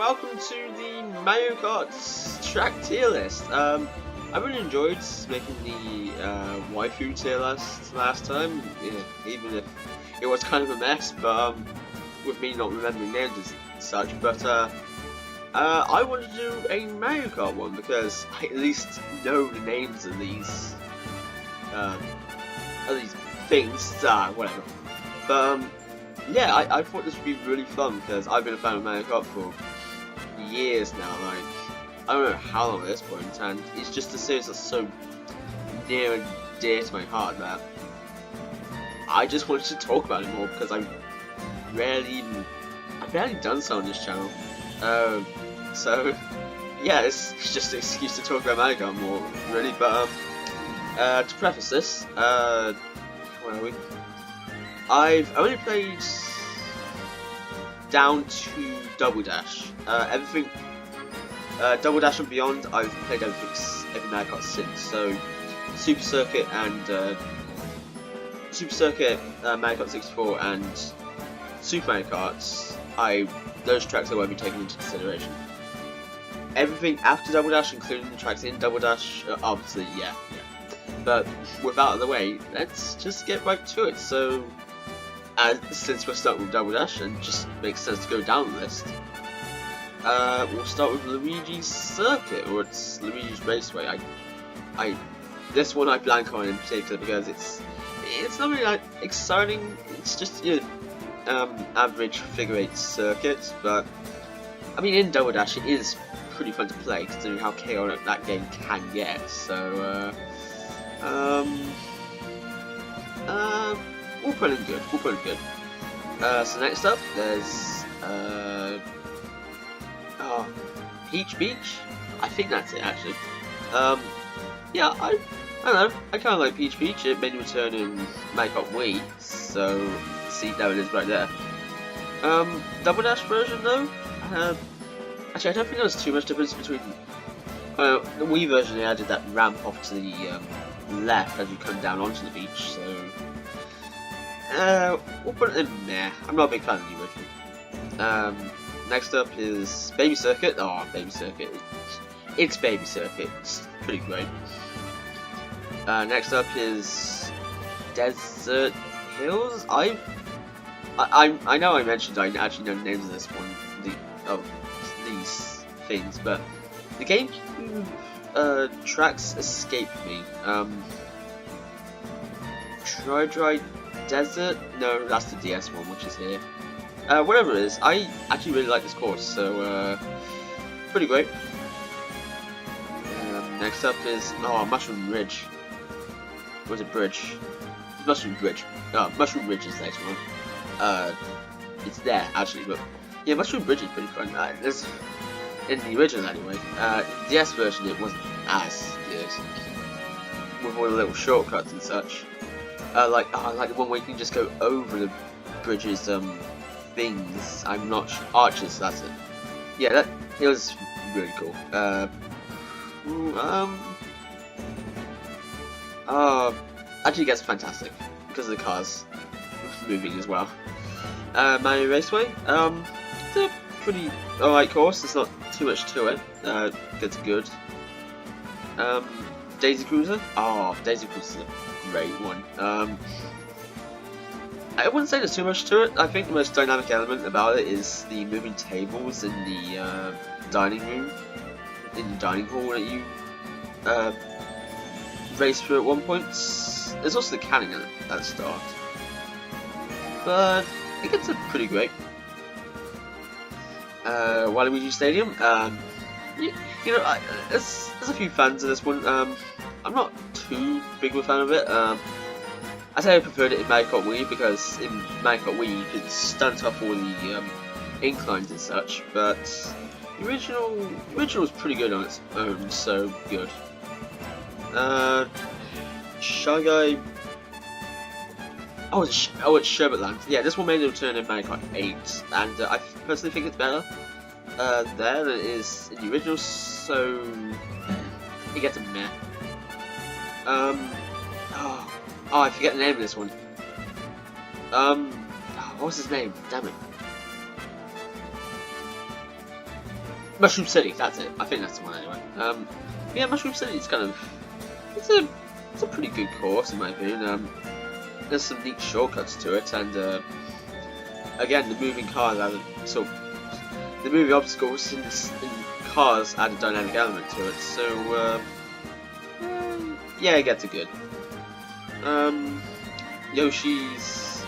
welcome to the Mario Kart track tier list. I really enjoyed making the waifu tier list last time, even if it was kind of a mess, but with me not remembering names and such. But I wanted to do a Mario Kart one because I at least know the names of these things. Whatever. But yeah, I thought this would be really fun because I've been a fan of Mario Kart for years now. Like, I don't know how long at this point, and it's just a series that's so near and dear to my heart that I just wanted to talk about it more because I've barely done so on this channel. So yeah, it's just an excuse to talk about Mario Kart more, really. But to preface this, where are we? I've only played down to Double Dash. Everything Double Dash and beyond, I've played every Mario Kart since. So Super Circuit and Mario Kart 64 and Super Mario Kart, those tracks I won't be taken into consideration. Everything after Double Dash, including the tracks in Double Dash, obviously, yeah. But with out of the way, let's just get right to it. So, since we're starting with Double Dash, and just makes sense to go down the list, we'll start with Luigi's Circuit, or it's Luigi's Raceway. This one I blank on in particular because it's not really like exciting. It's just average figure 8 circuit, but I mean in Double Dash it is pretty fun to play considering how chaotic that game can get. So we'll put it good. So next up, there's Peach Beach. I think that's it actually. Yeah, I don't know. I kind of like Peach Beach. It made a return in Mario Kart Wii, so see, there it is right there. Double Dash version though. Actually, I don't think there's too much difference between the Wii version. They added that ramp off to the left as you come down onto the beach, so we'll put it in there. I'm not a big fan of the original. Next up is Baby Circuit. Oh, Baby Circuit. It's Baby Circuit. It's pretty great. Next up is Desert Hills. I know I mentioned I actually know the names of this one, these things, but the GameCube tracks escape me. Dry Desert? No, that's the DS one, which is here. Whatever it is, I actually really like this course, so pretty great. Next up is Mushroom Ridge. Was it Bridge? Mushroom Bridge. Mushroom Ridge is the next one. It's there actually, but yeah, Mushroom Bridge is pretty fun. In the original anyway. The DS version it wasn't as good, with all the little shortcuts and such. Like the one where you can just go over the bridge's things. I'm not arches. That's it. Yeah, it was really cool. Actually, it gets fantastic because of the cars moving as well. Mario Raceway. It's a pretty alright course. There's not too much to it. It's good. Daisy Cruiser. Oh, Daisy Cruiser is a great one. I wouldn't say there's too much to it. I think the most dynamic element about it is the moving tables in the dining room, in the dining hall that you race through at one point. There's also the cannon at the start, but it gets pretty great. Waluigi Stadium. You know, there's a few fans of this one. I'm not too big of a fan of it. I say I preferred it in Mario Kart Wii because in Mario Kart Wii you could stunt off all the inclines and such, but the original was pretty good on its own, so good. Shy Guy. Oh, it's Sherbetland. Yeah, this one made a return in Mario Kart 8, and I personally think it's better there than it is in the original, so it gets a meh. Oh, I forget the name of this one. What was his name? Damn it. Mushroom City, that's it. I think that's the one anyway. Yeah, Mushroom City is kind of it's a pretty good course in my opinion. There's some neat shortcuts to it, and again, the moving cars added the moving obstacles in cars add a dynamic element to it. So yeah, it gets a good. Yoshi's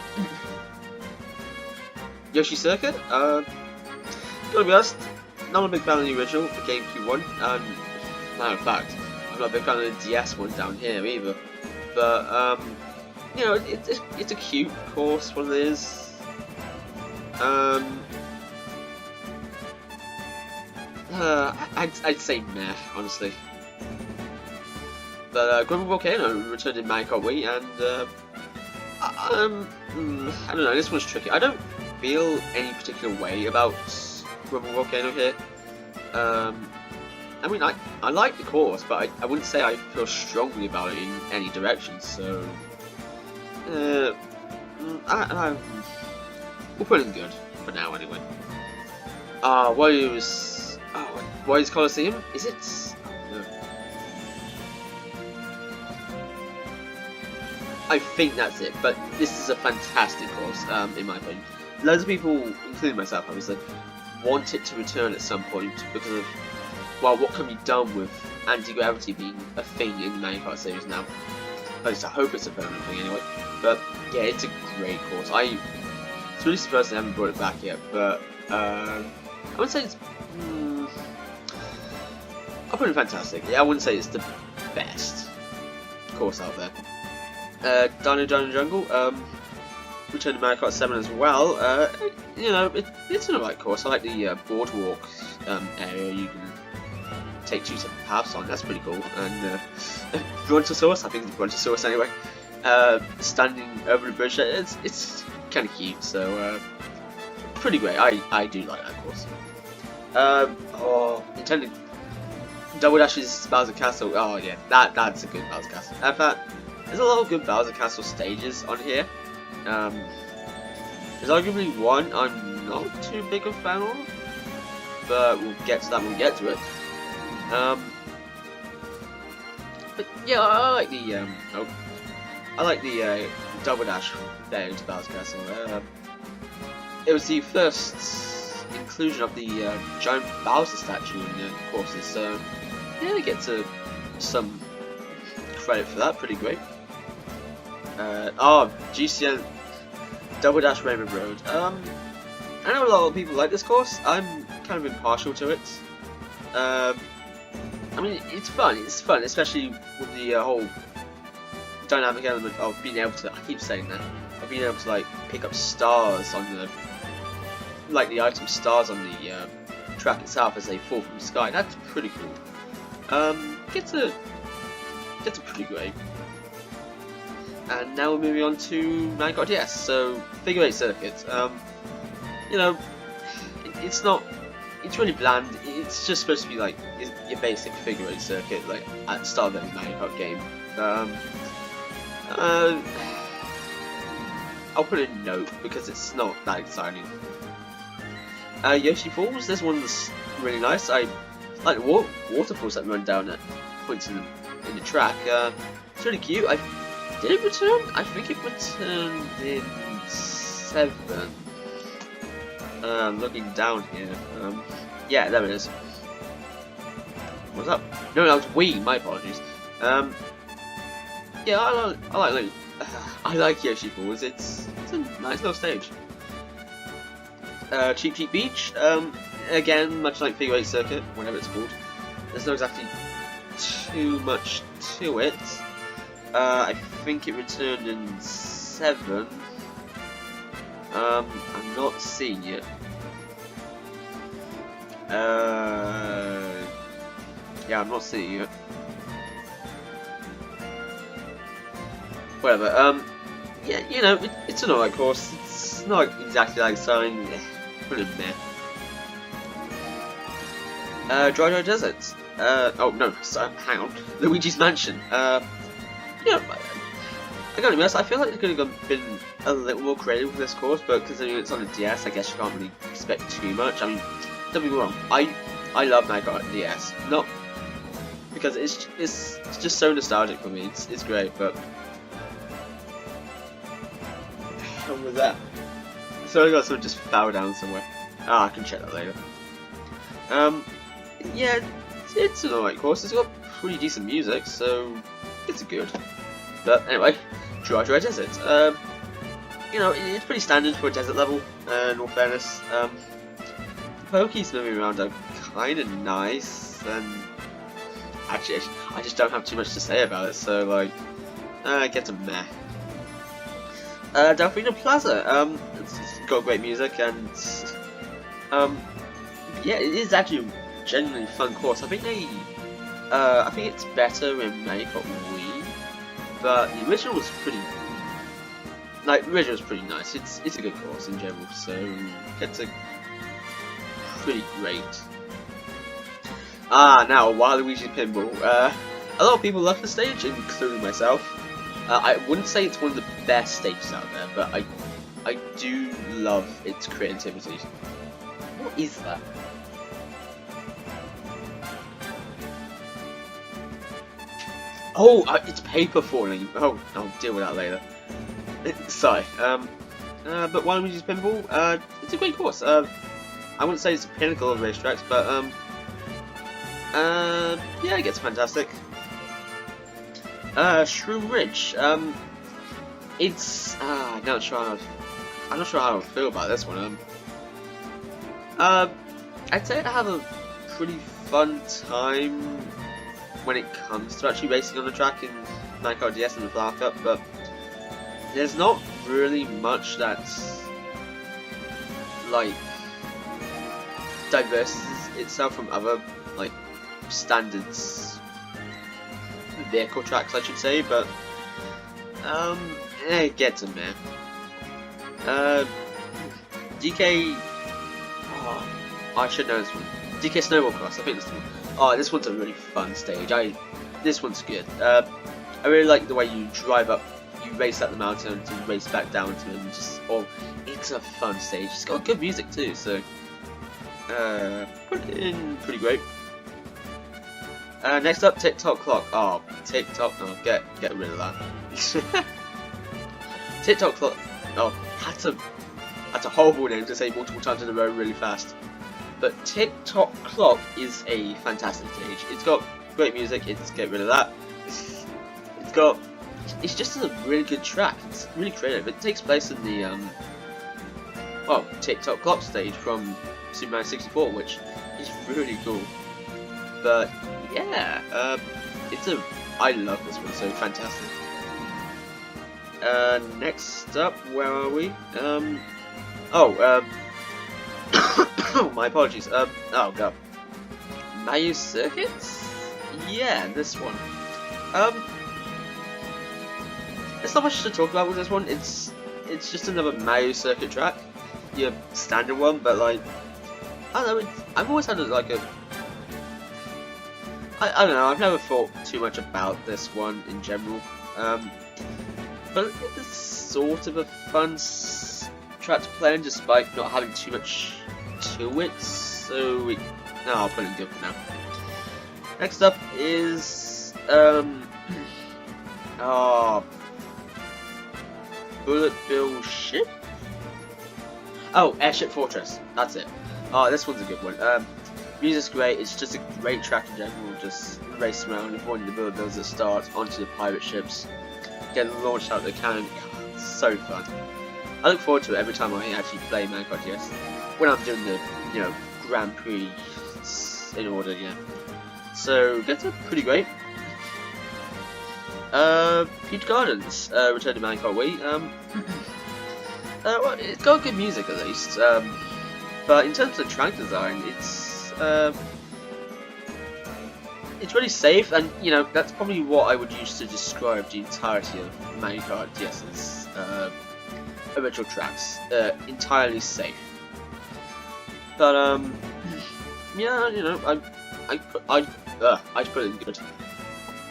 Circuit. Gotta be honest, not a big fan of the original, the GameCube one. Matter of fact, I'm not a big fan of the DS one down here either. But you know, it's a cute course, what it is. I'd say meh, honestly. But Grumble Volcano returned in Mario Kart Wii, and I don't know, this one's tricky. I don't feel any particular way about Grumble Volcano here. I mean, I like the course, but I wouldn't say I feel strongly about it in any direction, so we'll put it in good for now anyway. Wario's Coliseum? Is it? No. I think that's it, but this is a fantastic course, in my opinion. Loads of people, including myself obviously, want it to return at some point because of, well, what can be done with anti-gravity being a thing in the Mario Kart series now. At least I hope it's a permanent thing anyway. But yeah, it's a great course. It's really surprised they haven't brought it back yet, but I would say it's I'll put it fantastic. Yeah, I wouldn't say it's the best course out there. Dino Jungle, returned to Mario Kart 7 as well. You know, it's an alright course. I like the boardwalk area you can take 2 separate paths on. That's pretty cool. And Brontosaurus, I think it's Brontosaurus anyway. Standing over the bridge, it's kind of cute. So pretty great. I do like that course. Intended Double Dash's Bowser Castle. Oh yeah, that's a good Bowser Castle. In fact, there's a lot of good Bowser Castle stages on here. There's arguably one I'm not too big a fan of, but we'll get to that when we get to it. But yeah, I like the Double Dash there into Bowser Castle. It was the first inclusion of the giant Bowser statue in the courses, so yeah, we get to some credit for that. Pretty great. GCN Double Dash Raymond Road. I know a lot of people like this course. I'm kind of impartial to it. I mean, it's fun, especially with the whole dynamic element of being able to, I keep saying that, of being able to like pick up stars on the, like the item stars on the track itself as they fall from the sky. That's pretty cool. Gets a pretty great. And now we're moving on to Mario Kart DS. So figure 8 circuit. You know, it's really bland. It's just supposed to be like your basic figure 8 circuit, like at the start of every Mario Kart game. I'll put a note because it's not that exciting. Yoshi Falls. This one's really nice. I like the waterfalls that run down at points in the track. It's really cute. Did it return? I think it returned in 7. Looking down here. Yeah, there it is. What's up? No, that was Wii. My apologies. Yeah, I like Yoshi Falls. It's a nice little stage. Cheap Cheap Beach. Again, much like Figure 8 Circuit, whatever it's called. There's not exactly too much to it. I think it returned in 7. I'm not seeing it. Yeah, I'm not seeing it. Whatever. Yeah, you know, it's an alright course. It's not exactly like exciting. Put it in there. Dry Desert. Oh no, so, hang on. Luigi's Mansion. Yeah, I gotta be honest, I feel like they could have been a little more creative with this course, but considering it's on a DS, I guess you can't really expect too much. I mean, don't be wrong, I I love Mario Kart DS. Not because it's just so nostalgic for me. It's great, but what was that? Sorry, I got someone just fell down somewhere. Ah, I can check that later. Yeah, it's an alright course. It's got pretty decent music, so it's good. But anyway, Dry Desert. You know, it's pretty standard for a desert level. In all fairness, the Pokies moving around are kind of nice, and actually, I just don't have too much to say about it. So like, I get a meh. Delphina Plaza. It's got great music, and yeah, it is actually a genuinely fun course. I think it's better in Mario Kart Wii, but the original was pretty. Like, the original was pretty nice. It's a good course in general, so it's a pretty great. Now Waluigi's Pinball. A lot of people love the stage, including myself. I wouldn't say it's one of the best stages out there, but I do love its creativity. What is that? Oh, it's paper falling. Oh, I'll deal with that later. Sorry. But Waluigi's Pinball, it's a great course. I wouldn't say it's the pinnacle of racetracks, but yeah, it gets fantastic. Shroom Ridge. It's I'm not sure how I feel about this one. I'd say I have a pretty fun time when it comes to actually racing on the track in Mario Kart DS and the Flower Cup, but there's not really much that's like diverses itself from other like standards vehicle tracks, I should say, but it gets in there. DK. Oh, I should know this one. DK Snowball Cross. I think this one. Oh, this one's a really fun stage. This one's good. I really like the way you drive up, you race up the mountain and race back down to it, and just it's a fun stage. It's got good music too, so put it in pretty great. Next up, TikTok Clock. Oh, TikTok. Oh, get rid of that. TikTok Clock. Oh, that's a horrible name to say multiple times in a row really fast. But TikTok Clock is a fantastic stage. It's got great music. Get rid of that. It's just a really good track. It's really creative. It takes place in the TikTok Clock stage from Super Mario 64, which is really cool. But yeah, I love this one, so fantastic. Next up, where are we? My apologies. Oh god. Mario Circuits? Yeah, this one. There's not much to talk about with this one. It's just another Mario Circuit track. Your standard one, but like, I don't know, I've always had I don't know, I've never thought too much about this one in general. But it's sort of a fun track to play in, despite not having too much to it, so no, I'll put it in good for now. Next up is Bullet Bill Ship? Oh, Airship Fortress, that's it. Oh, this one's a good one. Music's great, it's just a great track in general, just race around, avoiding the bullet bills that start onto the pirate ships, getting launched out of the cannon. It's so fun. I look forward to it every time I actually play Mario Kart DS. When I'm doing the, Grand Prix in order, yeah. So, that's pretty great. Peach Gardens, Return to Mario Kart Wii. Well, it's got good music at least. But in terms of track design, it's really safe, and that's probably what I would use to describe the entirety of Mario Kart DS's original tracks. Entirely safe. But yeah, I'd put it in good.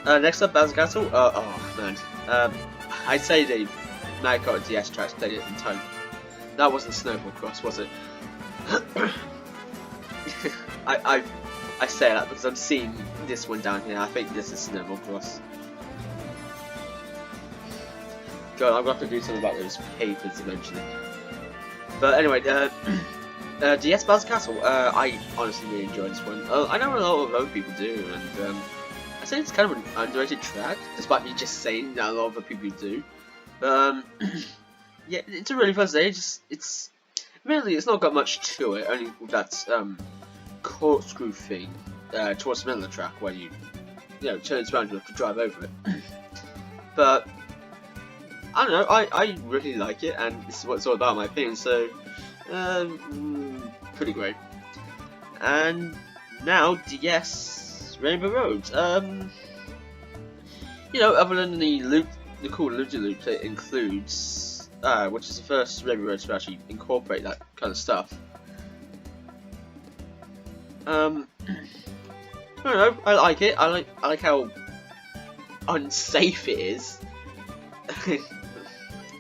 Next up, Bowser Castle. Oh man, I'd say the Mario Kart DS tracks played it entirely. That wasn't Snowball Cross, was it? I say that because I'm seeing this one down here. I think this is Snowball Cross. God, I'm gonna have to do something about those papers eventually. But anyway, DS Bowser Castle. I honestly really enjoyed this one. I know a lot of other people do, and I say it's kind of an underrated track, despite me just saying that a lot of other people do. Yeah, it's a really fun stage. It's really, it's not got much to it, only with that corkscrew thing towards the middle of the track where you turns around and you have to drive over it. But I don't know, I really like it, and this is what it's all about, in my opinion. So pretty great. And now DS Rainbow Road. Other than the cool loop it includes. Which is the first Rainbow Road to actually incorporate that kind of stuff. I don't know. I like it. I like how unsafe it is.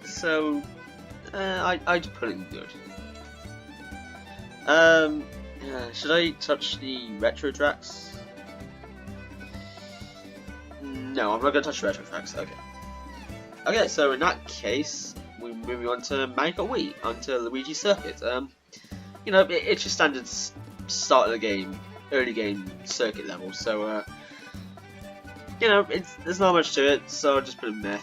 So I'd put it in good. Should I touch the retro tracks? No, I'm not gonna touch the retro tracks. Okay. Okay, so in that case, we're moving on to Mario Kart Wii, onto Luigi Circuit. It's your standard start of the game, early game circuit level. So, there's not much to it. So I'll just put it meh.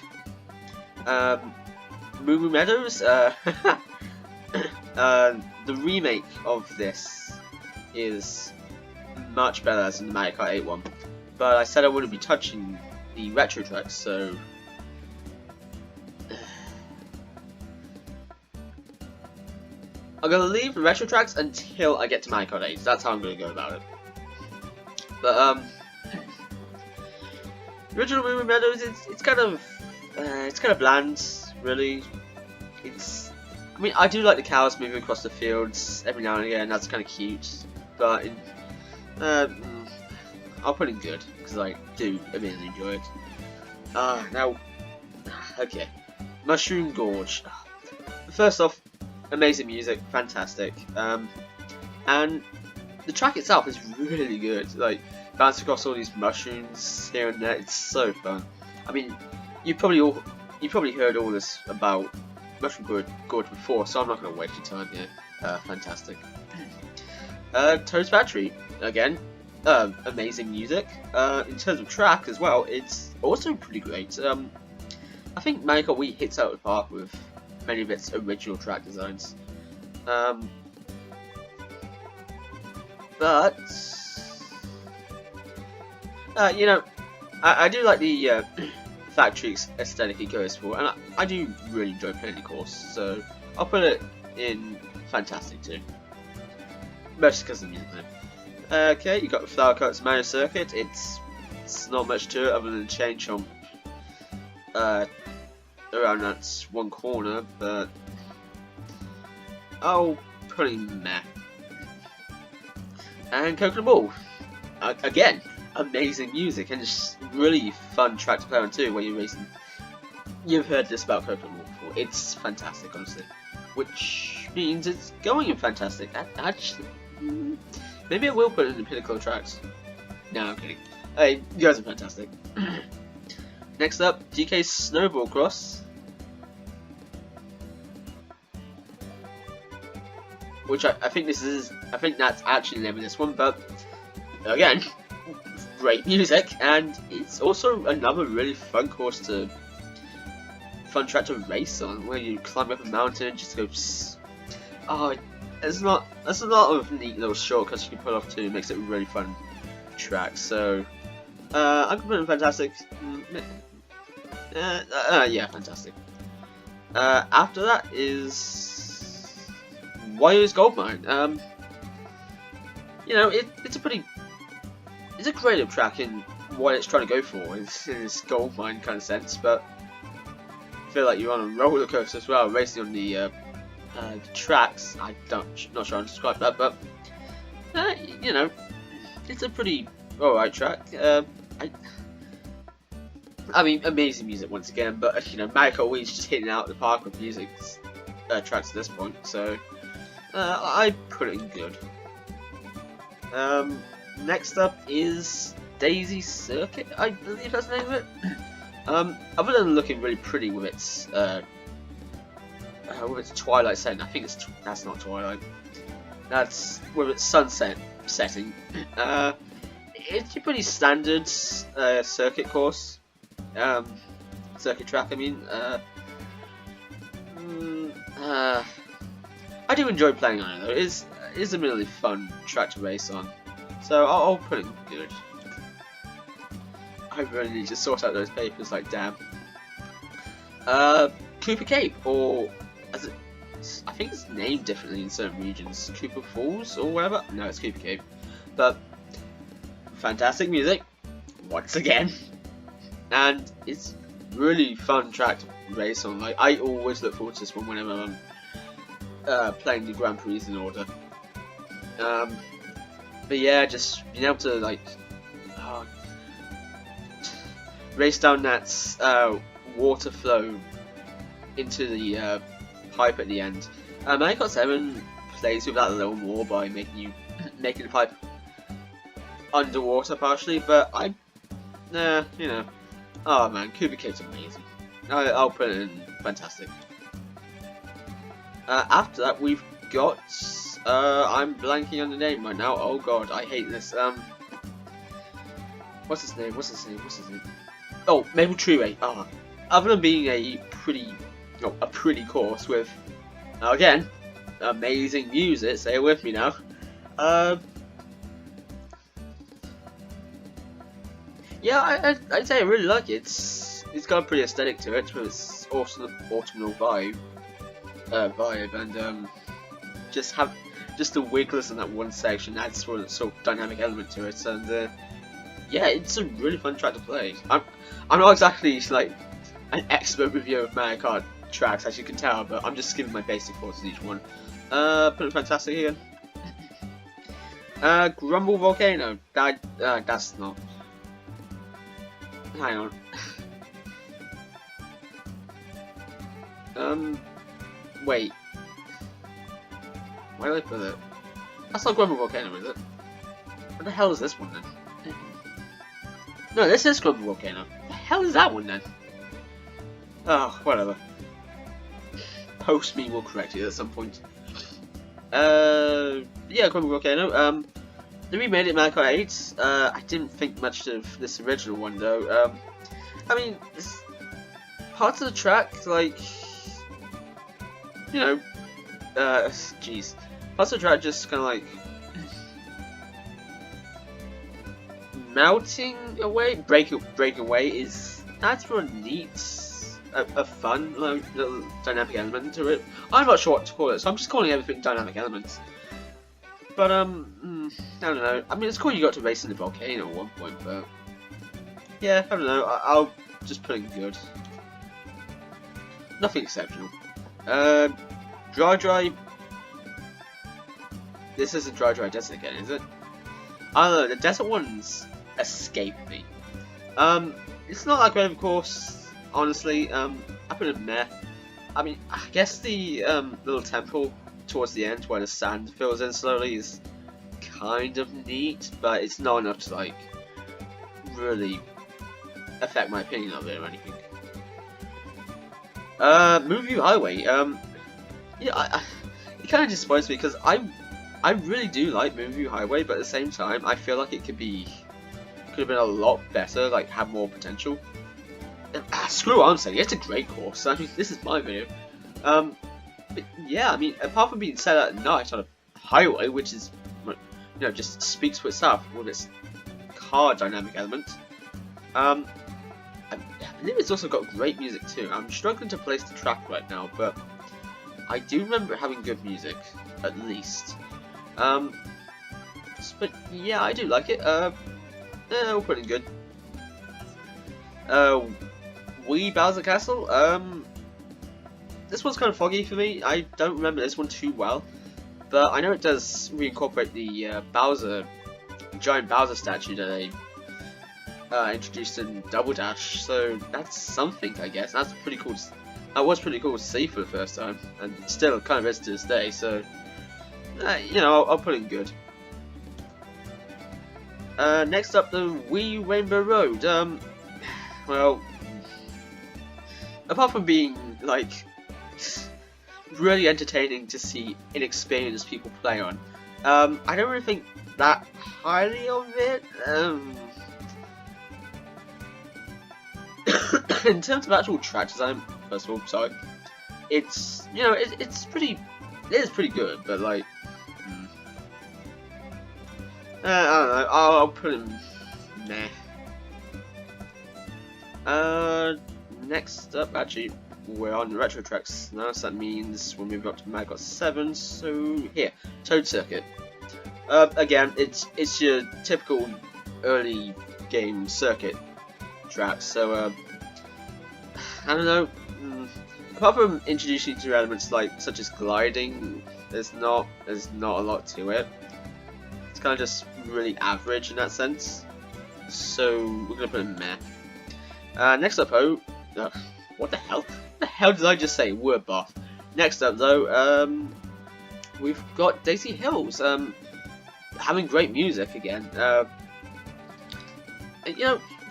Meadows. The remake of this is much better than the Mario Kart 8 one. But I said I wouldn't be touching the retro tracks, so. I'm gonna leave the retro tracks until I get to Mario Kart 8. That's how I'm gonna go about it. But original Movie Meadows, it's kind of bland, really. I mean, I do like the cows moving across the fields every now and again. That's kind of cute. But I'll put it good because I do immediately enjoy it. Now, okay, Mushroom Gorge. First off, amazing music, fantastic, and the track itself is really good. Like bouncing across all these mushrooms here and there, it's so fun. I mean, you probably heard all this about Mushroom Gorge before, so I'm not going to waste your time here. Fantastic. Toad's Factory again, amazing music. In terms of track as well, it's also pretty great. I think Mario Kart Wii hits out of the park with many of its original track designs. But I do like the factory aesthetic it goes for, and I do really enjoy playing the course, so I'll put it in fantastic too. Mostly because of the music though. Okay, you got the Flower Coats Mario Circuit. It's not much to it other than chain chomp around that one corner, but I'll put it meh. And Coconut Ball, again, amazing music and just really fun track to play on too. When you're racing, you've heard this about Coconut Ball before. It's fantastic, honestly, which means it's going in fantastic. Actually, maybe I will put it in the pinnacle tracks. No, I'm kidding. Hey, you guys are fantastic. Next up, DK's Snowball Cross, which I think that's actually the name of this one, but again, great music, and it's also another really fun track to race on, where you climb up a mountain and just go. There's a lot of neat little shortcuts you can pull off too. It makes it a really fun track. So I'm gonna put it fantastic. Yeah, fantastic. After that is Wario's Gold Mine. It's a creative track in what it's trying to go for. It's in this gold mine kind of sense, but I feel like you're on a roller coaster as well, racing on the tracks. Not sure how to describe that, but it's a pretty alright track. I mean, amazing music once again, but Mario Kart Wii is just hitting out of the park with music tracks at this point, so I put it in good. next up is Daisy Circuit, I believe that's the name of it. Other than looking really pretty with its twilight setting, I think that's not twilight. That's with its sunset setting. It's a pretty standard circuit course, circuit track. I mean, I do enjoy playing on it though. It is a really fun track to race on, so I'll put it good. I really need to sort out those papers, like damn. Cooper Cape, or as I think it's named differently in certain regions. Cooper Falls or whatever. No, it's Cooper Cape. But fantastic music once again, and it's really fun track to race on. Like I always look forward to this one whenever I'm playing the Grand Prix in order. But yeah, just being able to like race down that water flow into the pipe at the end. Mario Kart 7 plays with that a little more by making the pipe underwater partially, but you know, oh man, Cooper Cape's amazing. I'll put it in fantastic. After that, we've got I'm blanking on the name right now. Oh god, I hate this. What's his name? Oh, Maple Treeway. Other than being a pretty course with, again, amazing music. Say it with me now. Yeah, I'd say I really like it. It's got a pretty aesthetic to it, with its awesome autumnal vibe, and just the wigglers in that one section adds sort of dynamic element to it, and yeah, it's a really fun track to play. I'm not exactly like an expert reviewer of Mario Kart tracks, as you can tell, but I'm just giving my basic thoughts on each one. Put it fantastic again. Grumble Volcano. That's not. Hang on. Wait. Where did I put it? That's not Grumble Volcano, is it? What the hell is this one then? No, this is Grumble Volcano. What the hell is that one then? Oh, whatever. Post me will correct it at some point. Yeah, Grumble Volcano. They remade it in Mario Kart 8. I didn't think much of this original one though. I mean, parts of the track, like, you know, jeez, parts of the track just kind of like melting away, breaking away that's a neat, a fun little dynamic element to it. I'm not sure what to call it, so I'm just calling everything dynamic elements. But I don't know. I mean, it's cool you got to race in the volcano at one point, but yeah, I don't know. I'll just put it good. Nothing exceptional. Dry. This isn't Dry Desert again, is it? I don't know. The desert ones escape me. It's not like Raven Course, honestly. I put it meh. I mean, I guess the little temple towards the end where the sand fills in slowly is kind of neat, but it's not enough to like really affect my opinion of it or anything. Moonview Highway. Yeah, it kind of disappoints me because I really do like Moonview Highway, but at the same time, I feel like it could have been a lot better, like have more potential. Screw what I'm saying, it's a great course. I mean, this is my video. But yeah, I mean, apart from being set at night on a highway, which is, you know, just speaks for itself with its car dynamic element. I believe it's also got great music too. I'm struggling to place the track right now, but I do remember it having good music, at least. But yeah, I do like it. We'll put it good. Wii Bowser Castle. This one's kind of foggy for me. I don't remember this one too well, but I know it does reincorporate the giant Bowser statue that they introduced in Double Dash. So that's something, I guess. That's pretty cool. That was pretty cool to see for the first time, and still kind of is to this day. So you know, I'll put it in good. Next up, the Wii Rainbow Road. Well, apart from being like really entertaining to see inexperienced people play on, I don't really think that highly of it. In terms of actual track design, first of all, sorry, it's it is pretty good, but like I don't know, I'll put him nah. Next up, actually, we're on retro tracks now, so that means we'll move up to Mario Kart 7. So here, Toad Circuit. Again, it's your typical early game circuit track. So I don't know. Apart from introducing new elements like such as gliding, there's not a lot to it. It's kind of just really average in that sense. So we're gonna put in meh. Next up, what the hell? What the hell did I just say? Word bath. Next up, though, we've got Daisy Hills. Having great music again.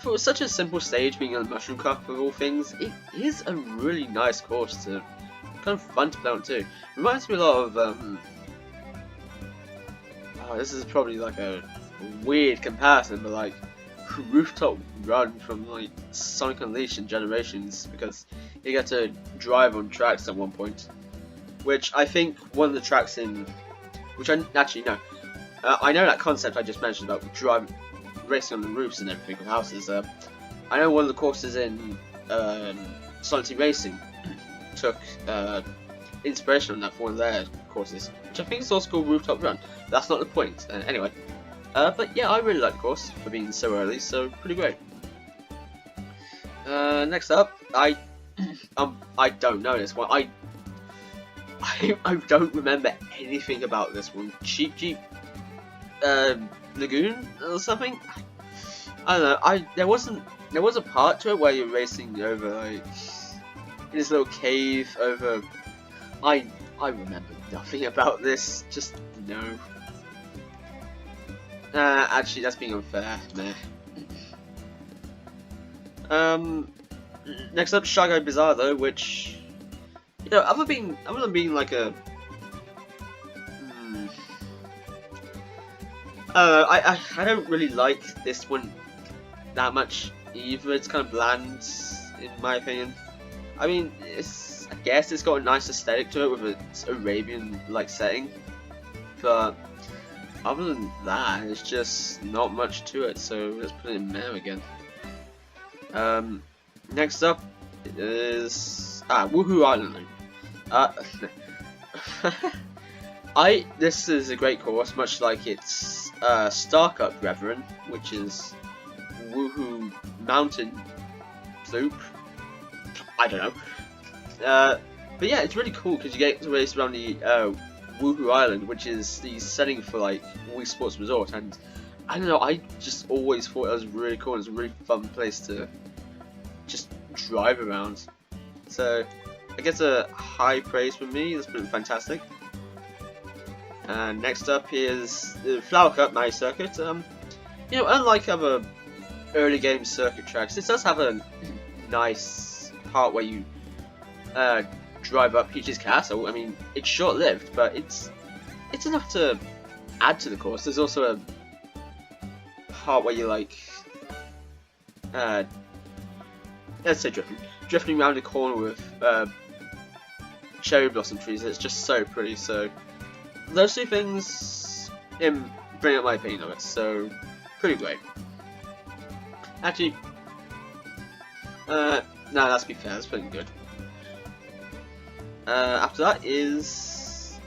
For such a simple stage, being on Mushroom Cup of all things, it is a really nice course to kind of fun to play on too. Reminds me a lot of this is probably like a weird comparison, but like Rooftop Run from like Sonic Unleashed and Generations, because you get to drive on tracks at one point, which I think one of the tracks in, which I actually know, I know that concept I just mentioned about racing on the roofs and everything of houses. I know one of the courses in Sonic Team Racing took inspiration on that for one of their courses, which I think is also called Rooftop Run. That's not the point. Anyway. But yeah, I really like the course for being so early, so pretty great. Next up, I don't know this one. I don't remember anything about this one. Cheap Jeep Lagoon or something. I don't know. There was a part to it where you're racing over like in this little cave over. I remember nothing about this. Just no. Actually, that's being unfair. Meh. Next up, Shy Guy Bizarre though, which other than being like a, I don't really like this one that much either. It's kind of bland in my opinion. I mean, I guess it's got a nice aesthetic to it with its Arabian-like setting, but other than that, it's just not much to it, so let's put it in meh again. Next up is Woohoo Island. This is a great course, much like its Star Cup brethren, which is Woohoo Mountain Loop. I don't know. But yeah, it's really cool because you get to race around the Woohoo Island, which is the setting for like Wii Sports Resort, and I don't know, I just always thought it was really cool. It was a really fun place to just drive around. So I guess a high praise from me. That's been fantastic. And next up is the Flower Cup Mario Circuit. Unlike other early game circuit tracks, it does have a nice part where you drive up Peach's castle. I mean, it's short-lived, but it's enough to add to the course. There's also a part where you like let's say drifting around a corner with cherry blossom trees. It's just so pretty. So those two things bring up my opinion of it. So pretty great. Actually, no, let's be fair. That's pretty good. After that is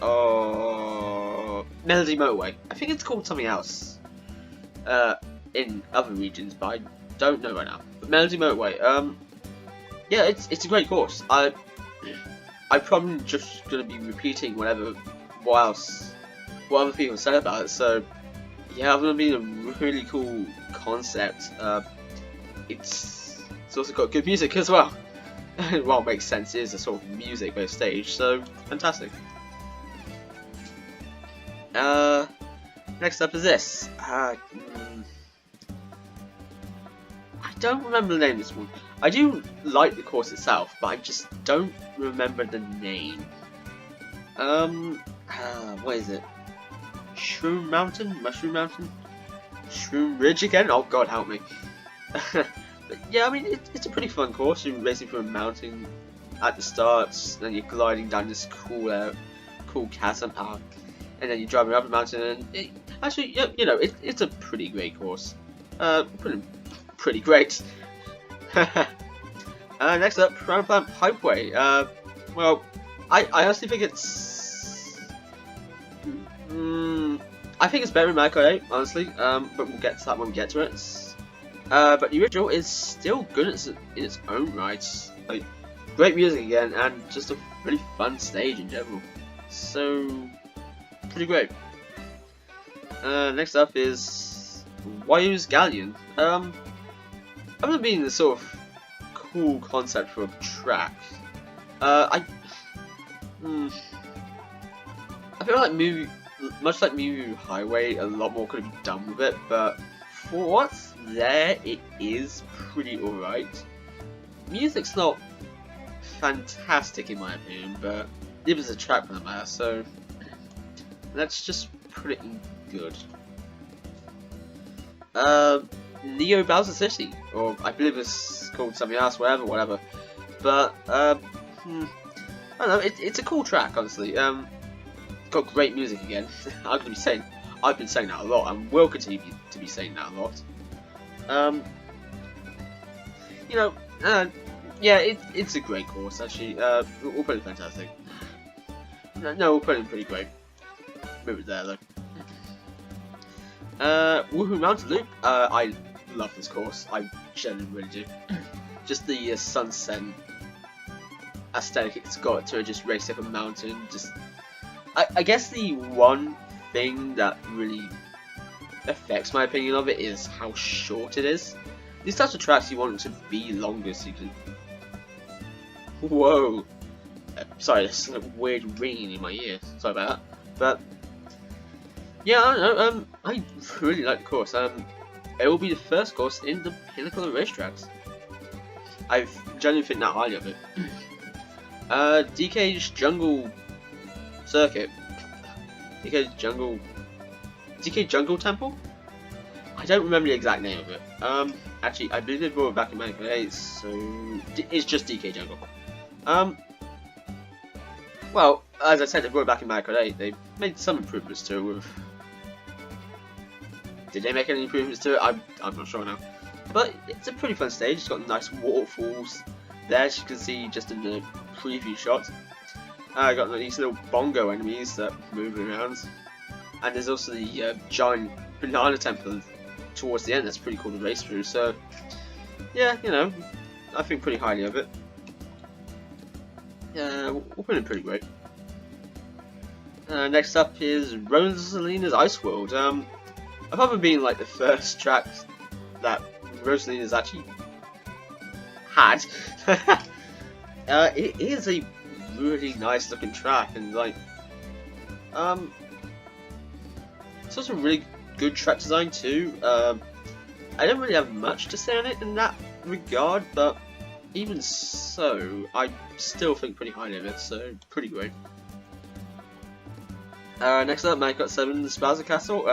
Melody Motorway. I think it's called something else in other regions, but I don't know right now. But Melody Motorway, yeah, it's a great course. I'm probably just gonna be repeating what other people said about it. So yeah, other than being a really cool concept, it's also got good music as well. Well, it makes sense. It is a sort of music-based stage, so fantastic. Next up is this. don't remember the name of this one. I do like the course itself, but I just don't remember the name. What is it? Shroom Mountain? Mushroom Mountain? Shroom Ridge again? Oh god, help me. But yeah, I mean, it's a pretty fun course. You're racing through a mountain at the start, then you're gliding down this cool chasm, and then you're driving up the mountain, and actually, you know, it's a pretty great course. Pretty great. Next up, Crown Plant Pipeway. Well, I honestly think it's... I think it's better than Mario Kart 8, honestly, but we'll get to that when we get to it. But the original is still good in its own right. Like, great music again, and just a really fun stage in general. So, pretty great. Next up is Wario's Galleon. Other than being the sort of cool concept for a track, I feel like much like Mew Highway, a lot more could have been done with it, but for what's there, it is pretty alright. Music's not fantastic in my opinion, but it was a track for the matter, so that's just pretty good. Neo Bowser City, or I believe it's called something else, whatever. But I don't know, it's a cool track, honestly. Got great music again. I've been saying that a lot, and will continue to be saying that a lot. You know, yeah, it's a great course actually. We'll put it fantastic. No, we'll put it pretty great. Move it there though. Woohoo Mountain Loop. I love this course. I genuinely really do. Just the sunset aesthetic it's got to just race up a mountain. Just, I guess the one thing that really affects my opinion of it is how short it is. These types of tracks you want them to be longer so you can. Whoa. Sorry, there's a weird ringing in my ear. Sorry about that. But yeah, I don't know. I really like the course. It will be the first course in the pinnacle of racetracks. I genuinely think that highly of it. DK's Jungle Circuit. DK Jungle Temple? I don't remember the exact name of it. Actually, I believe they brought it back in Mario Kart 8, so it's just DK Jungle. Well, as I said, they brought it back in Mario Kart 8. They made some improvements to it with... Did they make any improvements to it? I'm not sure now. But it's a pretty fun stage. It's got nice waterfalls there, as you can see just in the preview shot. Got these little bongo enemies that move around. And there's also the giant banana temple towards the end that's pretty cool to race through. So, yeah, you know, I think pretty highly of it. We'll put it pretty great. Next up is Rosalina's Ice World. Apart from being like the first track that Rosalina's actually had, it is a really nice looking track, and like, it's also really good track design too. I don't really have much to say on it in that regard, but even so, I still think pretty highly of it, so pretty great. Next up, Mario Kart 7, the Bowser Castle.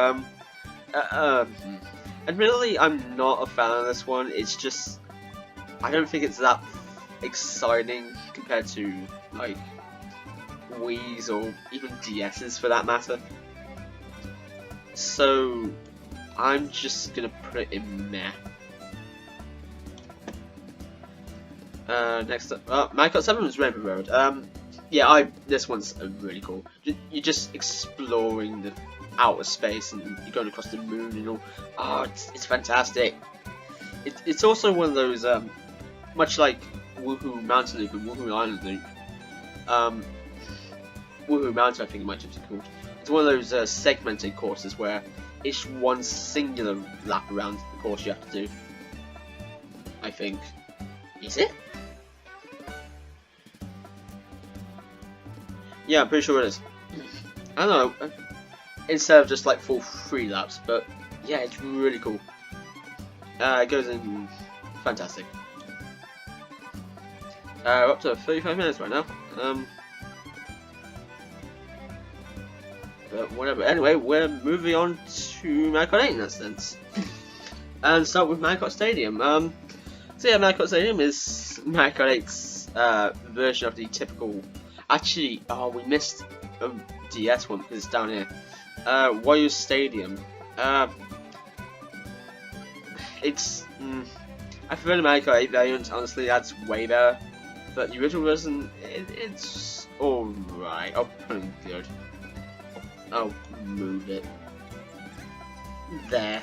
Admittedly, I'm not a fan of this one. It's just, I don't think it's that exciting compared to like Wii's or even DS's for that matter. So I'm just gonna put it in meh. Next up, Mario Kart 7 was Rainbow Road. Yeah, this one's really cool. You're just exploring the outer space and you're going across the moon and all. Oh, it's fantastic. It's also one of those, much like Woohoo Mountain Loop and Woohoo Island Loop. Woohoo Mountain, I think it might just be called. It's one of those segmented courses where it's one singular lap around the course you have to do. I think. Is it? Yeah, I'm pretty sure it is. I don't know. Instead of just like full 3 laps, but yeah, it's really cool. It goes in fantastic. We're up to 35 minutes right now. But whatever. Anyway, we're moving on to Mario Kart 8 in that sense. And start with Mario Kart Stadium. So yeah, Mario Kart Stadium is Mario Kart 8's version of the typical... Actually, we missed a DS one because it's down here. Wario Stadium. It's... I prefer the Mario Kart 8 variant, honestly, that's way better. But the original version, it's alright. Oh, pretty good. I'll move it. There.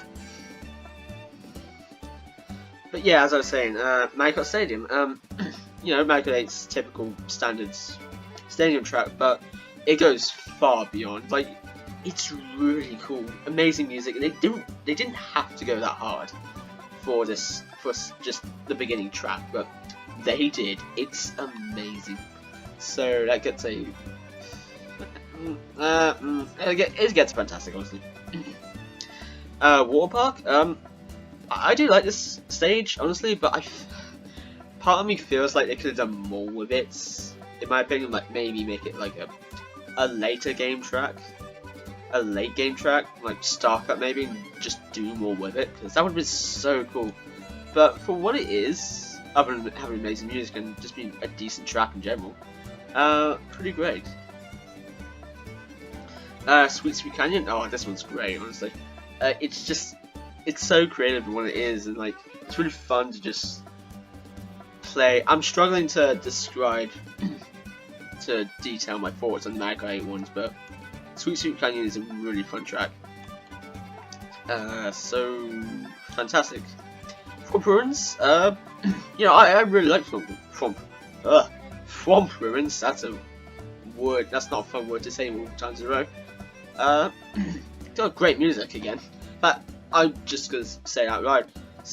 But yeah, as I was saying, Mario Kart Stadium, you know, Mario Kart 8's typical standards stadium track, but it goes far beyond. Like, it's really cool, amazing music. They didn't have to go that hard for this, for just the beginning track, but they did. It's amazing. So that gets a it gets fantastic, honestly. Water Park. I do like this stage, honestly, but part of me feels like they could have done more with it. In my opinion, like maybe make it like a later game track, a late game track, like Star Cup maybe, and just do more with it, because that would be so cool. But for what it is, other than having amazing music and just being a decent track in general, pretty great. Sweet Sweet Canyon. Oh, this one's great, honestly. It's so creative in what it is, and like it's really fun to just play. I'm struggling to describe, to detail my thoughts on the Mario Kart 8 ones, but Sweet Sweet Canyon is a really fun track. So fantastic. Swamp Ruins. You know, I really like Swamp Ruins. That's a word. That's not a fun word to say multiple times in a row. Got great music again, but I'm just gonna say it right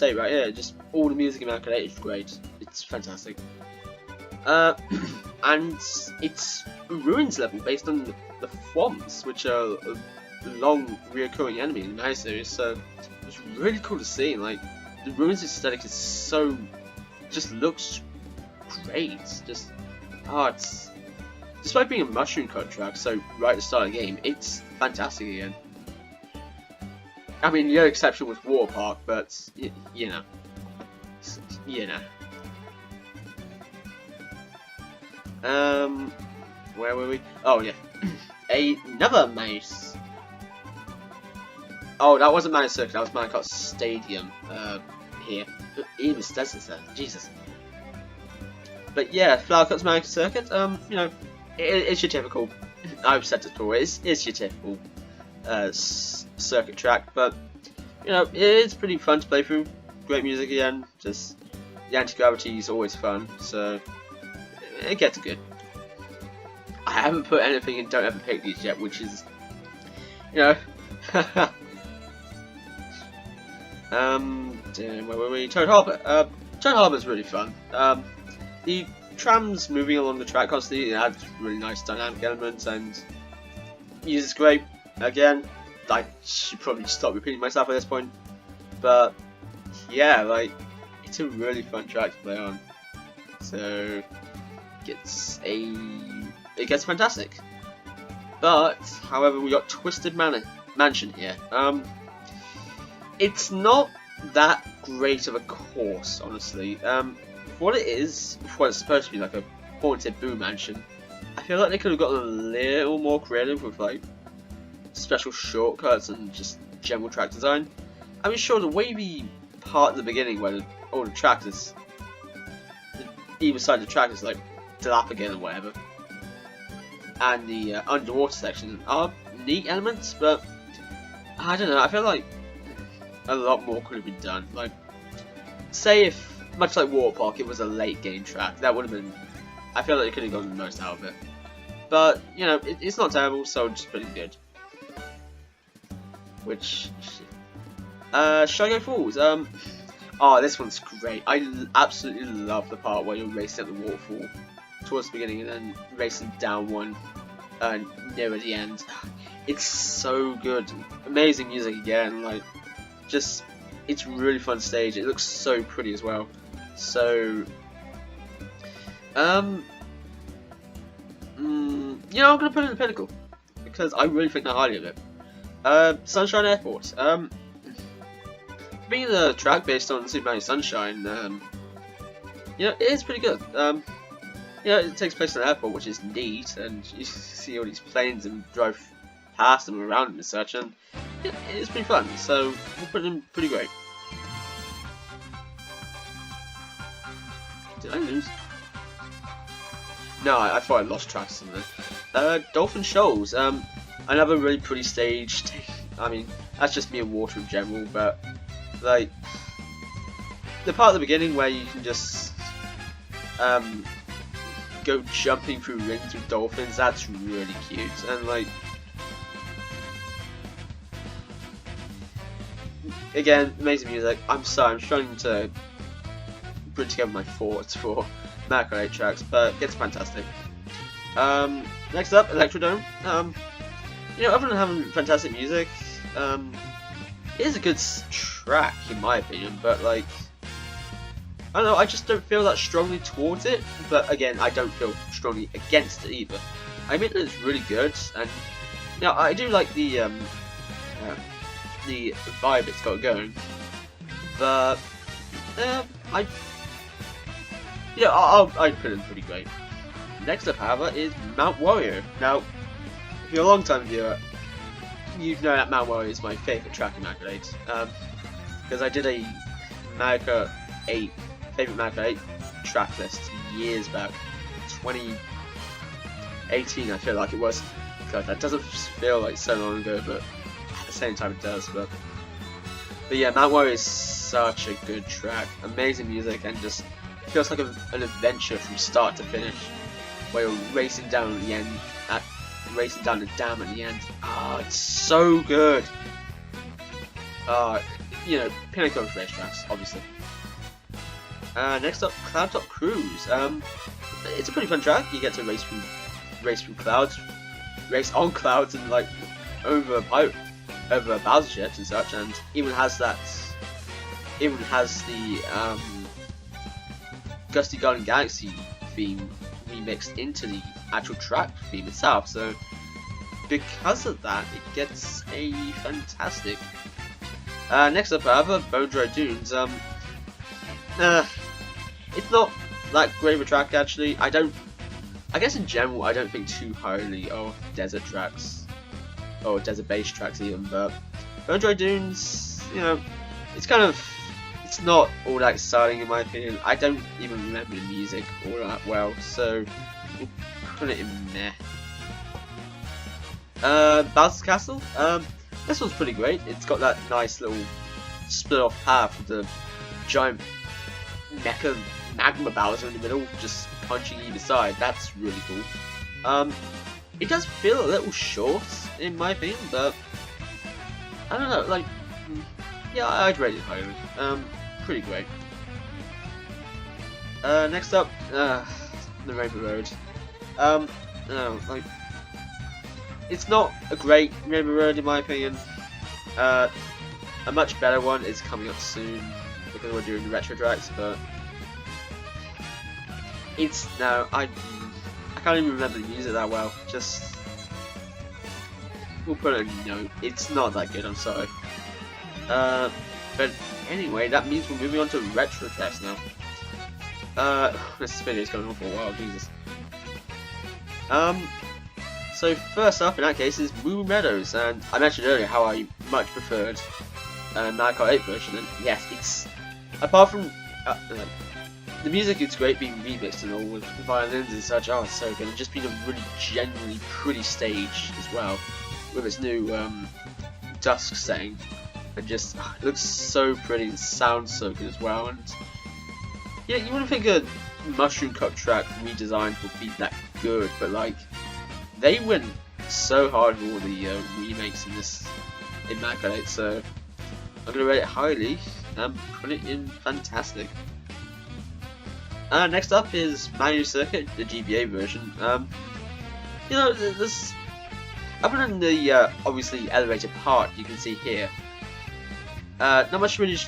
here. Just all the music in Mario Kart 8 is great. It's fantastic. And it's a Ruins level based on the Thwomps, which are a long recurring enemy in the Mario series. So it's really cool to see. Like the Ruins aesthetic is so, just looks great. Just it's despite being a mushroom cut track, so right at the start of the game, it's fantastic again. I mean, the only exception was Water Park, but you know. Where were we? Oh yeah, another mouse. Oh, that wasn't Mario Circuit. That was Mario Kart Stadium. Here, even says it there. Jesus. But yeah, Flower Cut's Mario Kart Circuit. You know, it's your typical. I've said it before. It's your typical circuit track, but you know, it's pretty fun to play through. Great music again. Just the anti-gravity is always fun, so it gets good. I haven't put anything in Don't Ever Pick These yet, which is, you know, where were we? Toad Harbor. Toad Harbor's really fun. The trams moving along the track constantly adds really nice dynamic elements, and music's great. Again, I should probably stop repeating myself at this point, but yeah, like it's a really fun track to play on. So it gets fantastic. But however, we got Twisted Mansion here. It's not that great of a course, honestly. For what it is, for what it's supposed to be, like a haunted Boo Mansion, I feel like they could have gotten a little more creative with like special shortcuts and just general track design. I mean, sure, the wavy part at the beginning where all the track is, either side of the track is like dilapidated or whatever, and the underwater section are neat elements, but I don't know, I feel like a lot more could have been done. Like, say if, much like Water Park, it was a late game track, that would have been, I feel like they could have gotten the most out of it. But, you know, it's not terrible, so it's pretty good. Which, Shadow Falls, oh, this one's great. I absolutely love the part where you're racing up the waterfall towards the beginning and then racing down one near at the end. It's so good. Amazing music again, like, just, it's a really fun stage. It looks so pretty as well. So, I'm gonna put it in the pinnacle because I really think that highly of it. Sunshine Airport. Being a track based on Super Mario Sunshine, it is pretty good. It takes place in an airport, which is neat, and you see all these planes and drive past them, around them and such, and it is pretty fun. So we'll put it in pretty great. Did I lose? No, I thought I lost track of something. Dolphin Shoals. Another really pretty stage. I mean, that's just me and water in general, but like the part at the beginning where you can just go jumping through rings with dolphins, that's really cute. And like, again, amazing music. I'm sorry, I'm struggling to put together my thoughts for Mario Kart 8 tracks, but it's fantastic. Next up, Electrodome. Other than having fantastic music, it is a good track in my opinion, but like, I don't know, I just don't feel that strongly towards it, but again, I don't feel strongly against it either. I admit that it's really good, and I do like the vibe it's got going, but I'd put it in pretty great. Next up, however, is Mount Wario. Now, if you're a long time viewer, you know that Mount Wario is my favourite track in Mario Kart 8, because I did a Mario Kart 8 favourite Mario Kart 8 track list years back, 2018 I feel like it was. God, that doesn't feel like so long ago, but at the same time it does. But yeah, Mount Wario is such a good track, amazing music, and just feels like an adventure from start to finish, where you're racing down at the end, racing down the dam at the end. It's so good. Pinnacle of racetracks, obviously. Next up, Cloud.Top Cruise. It's a pretty fun track. You get to race through clouds, race on clouds, and like over Bowser ships and such. And even has the Gusty Garden Galaxy theme remixed into the actual track theme itself. So because of that, it gets a fantastic. Next up, however, Bone Dry Dunes. It's not that great of a track actually. I guess in general I don't think too highly of desert tracks or desert based tracks even, but Bone Dry Dunes, it's not all that exciting in my opinion. I don't even remember the music all that well, so we'll put it in there. Bowser's Castle. This one's pretty great. It's got that nice little split off path with the giant mecha magma Bowser in the middle, just punching either side. That's really cool. It does feel a little short in my opinion, but I don't know, like, yeah, I'd rate it highly. Pretty great. Next up, the Rainbow Road. Like, it's not a great Rainbow Road in my opinion. A much better one is coming up soon because we're doing the retro tracks, but I can't even remember the music that well. Just we'll put it in note. It's not that good. I'm sorry. But anyway, that means we're moving on to retro tracks now. This video's going on for a while. Jesus. So first up in that case is Meadows, and I mentioned earlier how I much preferred Mario Kart 8 version, and yes, it's apart from the music, it's great being remixed and all with violins and such. Oh, it's so good. It's just been a really genuinely pretty stage as well, with its new dusk setting, and just it looks so pretty and sounds so good as well. And yeah, you wouldn't think a Mushroom Cup track redesigned would be that good, but like they went so hard with all the remakes in Mario Kart 8, so I'm gonna rate it highly and put it in fantastic. Next up is Mario Circuit, the GBA version. There's other than the obviously elevated part you can see here, Not much was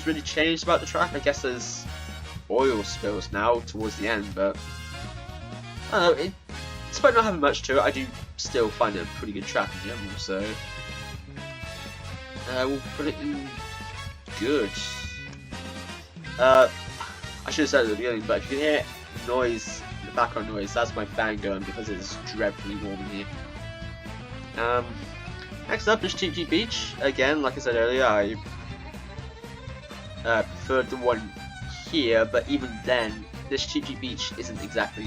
really changed about the track. I guess there's oil spills now towards the end, but I don't know. Despite not having much to it, I do still find it a pretty good track in general. So we'll put it in good. I should have said it at the beginning, but if you can hear noise, the background noise, that's my fan going because it's dreadfully warm in here. Next up is Cheap Cheap Beach. Again, like I said earlier, I preferred the one here, but even then, this Cheap Cheap Beach isn't exactly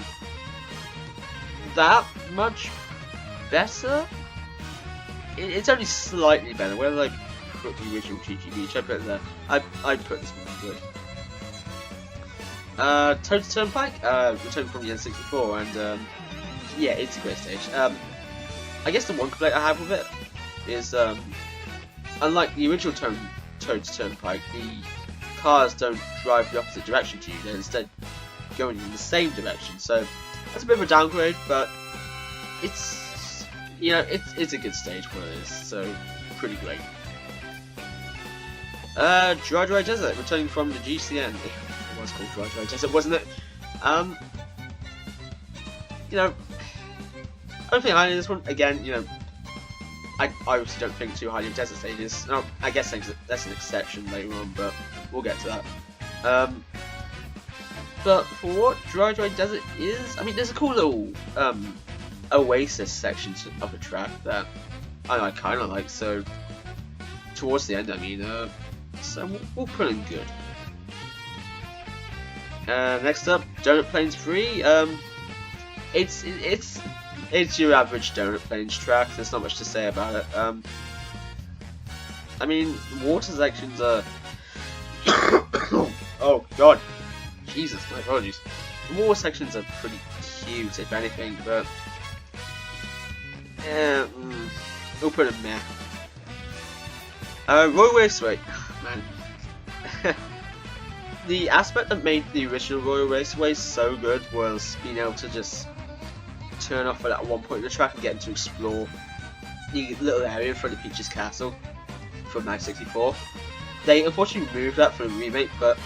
that much better. It's only slightly better. Where did I put the original Cheap Cheap Beach? I put it there. I put this one good. Toad's Turnpike, returning from the N64, and yeah, it's a great stage. I guess the one complaint I have with it is, unlike the original Toad's Turnpike, the cars don't drive the opposite direction to you, they're instead going in the same direction, so that's a bit of a downgrade, but it's, you know, it's a good stage for it is, so pretty great. Dry Desert, returning from the GCN. It was called Dry Desert, wasn't it? You know, only thing I like this one, again, you know, I obviously don't think too highly of desert stages. No, I guess that's an exception later on, but we'll get to that. But for what Dry Desert is, I mean, there's a cool little oasis section of the track that I kind of like. So towards the end, I mean, so we'll put in good. Next up, Donut Plains 3. It's your average Donut Plains track. There's not much to say about it. I mean, water sections are. Oh God, Jesus, my apologies. The water sections are pretty cute, if anything, but we'll put it meh. Royal Raceway, man. The aspect that made the original Royal Raceway so good was being able to just turn off at one point in the track and getting to explore the little area in front of Peach's Castle from 1964. They unfortunately removed that for the remake, but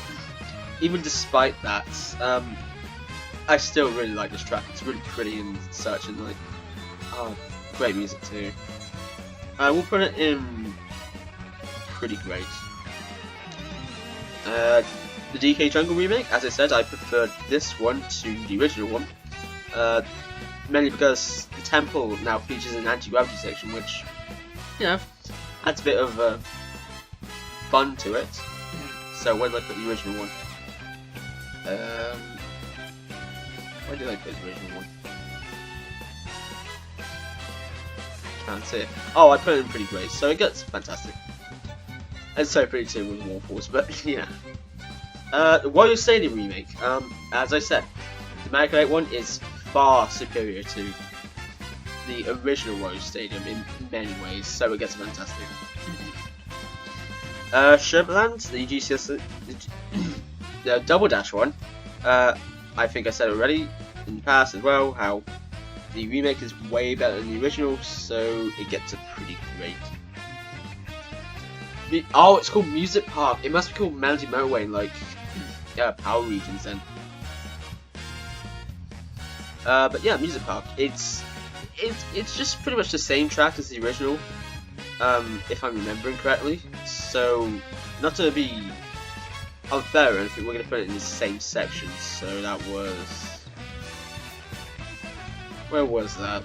even despite that, I still really like this track. It's really pretty and such, and like, oh, great music too. We'll put it in pretty great. The DK Jungle remake, as I said, I preferred this one to the original one. Mainly because the temple now features an anti-gravity section, which, you know, adds a bit of fun to it. So where did I put the original one? Where did I put the original one? I can't see it. Oh, I put it in pretty great, so it gets fantastic. And so pretty too with Waterfalls, but yeah. The Wario Stadium remake, as I said, the Mario Kart one is far superior to the original Wario Stadium in many ways, so it gets fantastic. Sherberland, the GCS, the Double Dash one, I think I said already in the past as well, how the remake is way better than the original, so it gets a pretty great. Oh, it's called Music Park. It must be called Melody Motorway in like Power Regions then. But yeah, Music Park. It's just pretty much the same track as the original, if I'm remembering correctly. So not to be unfair or anything, we're gonna put it in the same section. So that was, where was that?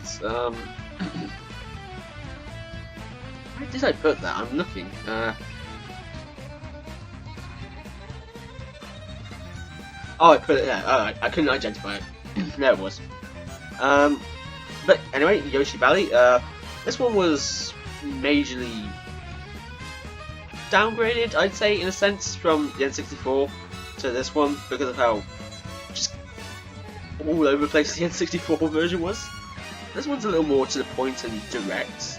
Where did I put that? I'm looking. Oh, I put it there. Alright, I couldn't identify it. There it was. But anyway, Yoshi Valley. This one was majorly downgraded, I'd say, in a sense, from the N64 to this one because of how just all over the place the N64 version was. This one's a little more to the point and direct.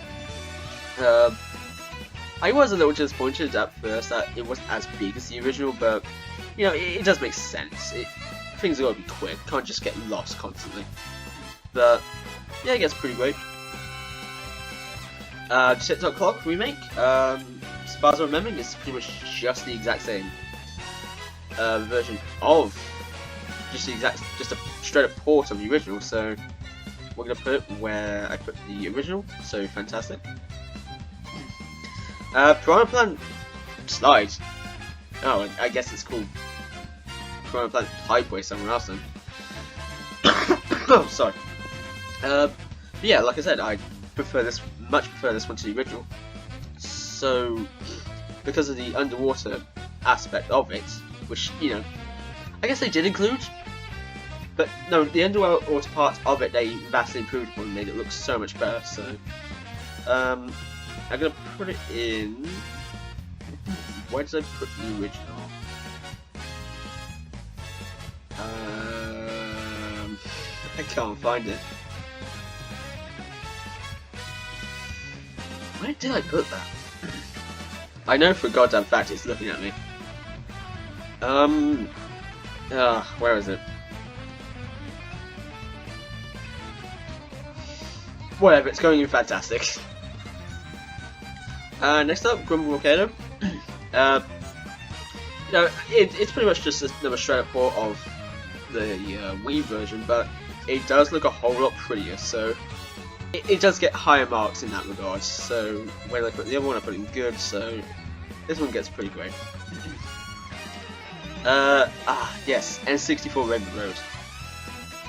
I was a little disappointed at first that it wasn't as big as the original, but you know, it does make sense. Things are gotta be quick, can't just get lost constantly. But yeah, it gets pretty great. Tick Tock Clock remake, as far as I remember, it's pretty much just the exact same version of just a straight up port of the original. So we're gonna put it where I put the original. So fantastic. Piranha Plant Slide. Oh, I guess it's called Piranha Plant Pipeway somewhere else then. Oh, sorry. But yeah, like I said, I much prefer this one to the original. So, because of the underwater aspect of it, which, you know, I guess they did include, but no, the underwater part of it they vastly improved upon and made it look so much better. So, I'm gonna put it in. Where did I put the original? I can't find it. Where did I put that? I know for a goddamn fact it's looking at me. Where is it? Whatever, it's going in fantastic. Next up, Grumble Volcano. You know, it's pretty much just another straight up port of the Wii version, but it does look a whole lot prettier, so it does get higher marks in that regard. So when I put the other one, I put it in good, so this one gets pretty great. Yes, N64 Rainbow Road.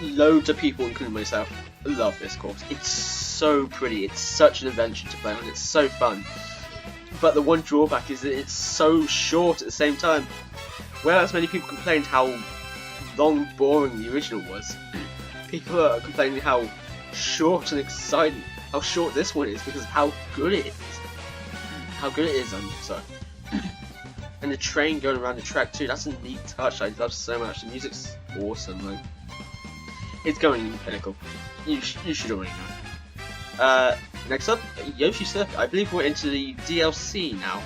Loads of people, including myself, love this course. It's so pretty, it's such an adventure to play on, it's so fun. But the one drawback is that it's so short at the same time. Whereas many people complained how long and boring the original was, people are complaining how short and exciting, how short this one is because of how good it is. How good it is, I'm sorry. And the train going around the track too, that's a neat touch I love so much. The music's awesome, like, it's going in pinnacle. You should already know. Next up, Yoshi Circuit. I believe we're into the DLC now.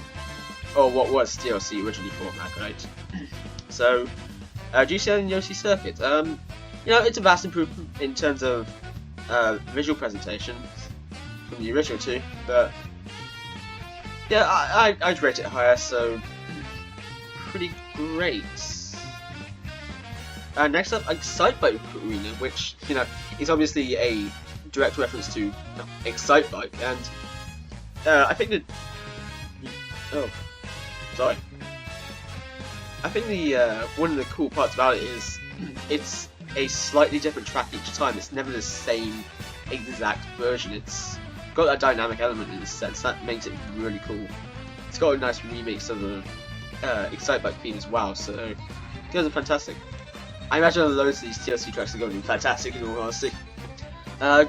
Or what was DLC originally for Mario Kart. So, GCL and Yoshi Circuit. You know, it's a vast improvement in terms of visual presentation from the original two, but yeah, I'd rate it higher, so pretty great. Next up, Excitebike Arena, which, you know, is obviously a direct reference to Excitebike, and I think that. Oh, sorry. I think the one of the cool parts about it is it's a slightly different track each time. It's never the same exact version. It's got that dynamic element in a sense that makes it really cool. It's got a nice remix of the Excitebike theme as well, so it goes fantastic. I imagine loads of these TLC tracks are going to be fantastic in all honesty.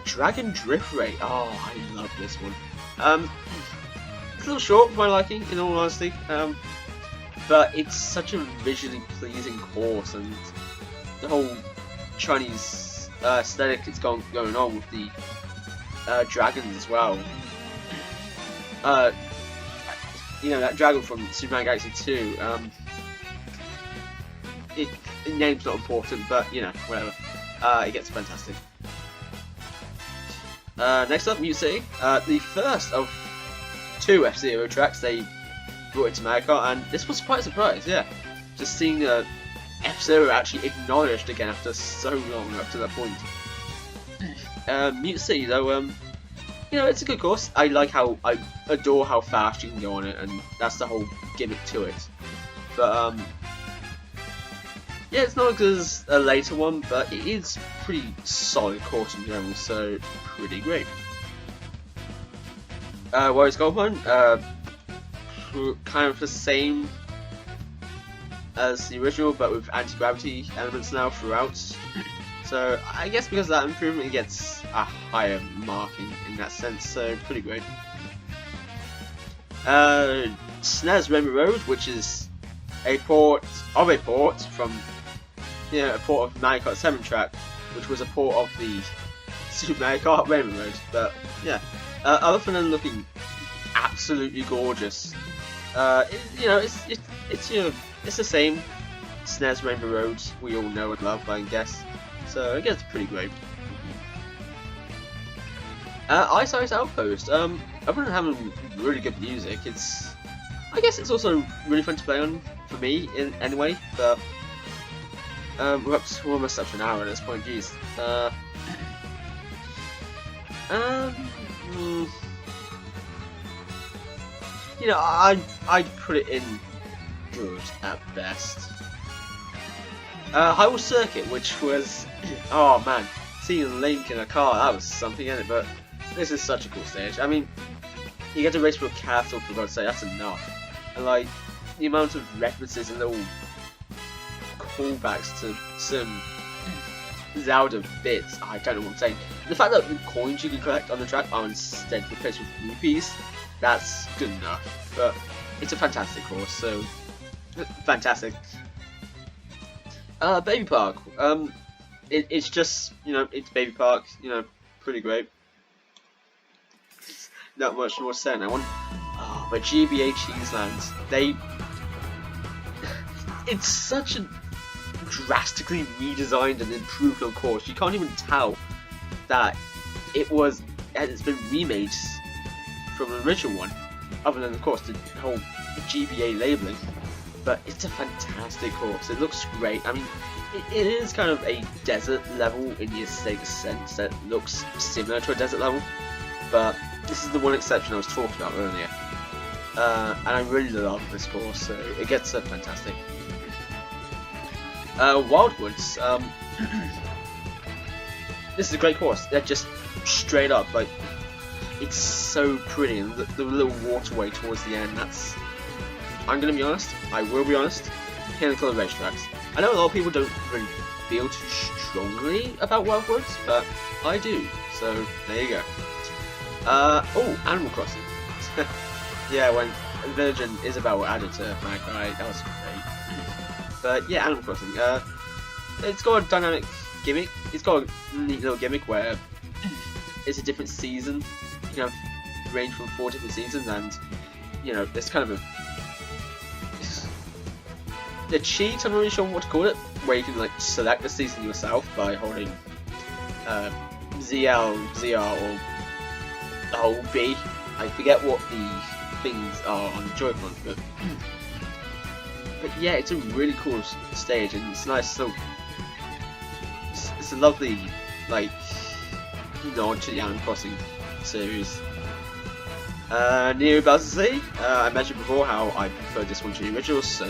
Dragon Drift Ray. Oh, I love this one. It's a little short for my liking, in all honesty. But it's such a visually pleasing course, and the whole Chinese aesthetic it's going on with the dragons as well. You know, that dragon from Super Mario Galaxy 2. The name's not important, but you know, whatever. It gets fantastic. Next up, Mute City. The first of 2 F-Zero tracks they brought into Mario Kart, and this was quite a surprise, yeah. Just seeing F-Zero actually acknowledged again after so long up to that point. Mute City, though, you know, it's a good course. I adore how fast you can go on it, and that's the whole gimmick to it. But, yeah, it's not as good as a later one, but it is pretty solid course in general, so pretty great. Wario's Gold Mine, kind of the same as the original, but with anti-gravity elements now throughout. So I guess because of that improvement, it gets a higher marking in that sense, so pretty great. SNES Rainbow Road, which is a port of a port from, you know, a port of Mario Kart 7 track, which was a port of the Super Mario Kart Rainbow Road. But yeah, other than looking absolutely gorgeous, you know, it's you know, it's the same SNES Rainbow Road we all know and love, I guess. So I guess it's pretty great. Ice Ice Outpost. Other than having really good music, it's I guess it's also really fun to play on for me anyway. But we're up to almost up to an hour at this point. Jeez. You know, I'd put it in good at best. Hyrule Circuit, which was, oh man, seeing Link in a car, that was something in it. But this is such a cool stage. I mean, you get to race through a castle, for God's sake, that's enough. And like, the amount of references and little callbacks to some Zelda bits, I don't know what I'm saying. The fact that the coins you can collect on the track are instead replaced with rupees, that's good enough. But it's a fantastic course, so fantastic. Baby Park. It's just, you know, it's Baby Park, you know, pretty great. Not much more to say on that one. Oh, but GBA Cheeseland, it's such a drastically redesigned and improved on course. You can't even tell that it's been remade from the original one, other than of course the whole GBA labeling. But it's a fantastic course. It looks great. I mean, it is kind of a desert level in the aesthetic sense that looks similar to a desert level, but this is the one exception I was talking about earlier. And I really love this course, so it gets fantastic. Wildwoods. This is a great course. They're just straight up, like, it's so pretty, and the little waterway towards the end, I'm gonna be honest, I will be honest, pinnacle of racetracks. I know a lot of people don't really feel too strongly about Wildwoods, but I do, so there you go. Oh, Animal Crossing. Yeah, when Village and Isabelle were added to Mario Kart, that was great. But yeah, Animal Crossing. It's got a dynamic gimmick. It's got a neat little gimmick where it's a different season. You can have range from 4 different seasons, and you know, it's kind of a cheat. I'm not really sure what to call it, where you can like select the season yourself by holding ZL, ZR, or the whole B. I forget what the things are on the Joy-Con, but yeah, it's a really cool stage, and it's nice. So it's a lovely like nod to the Animal Crossing series. Neo Bowser's Sea. I mentioned before how I prefer this one to the original, so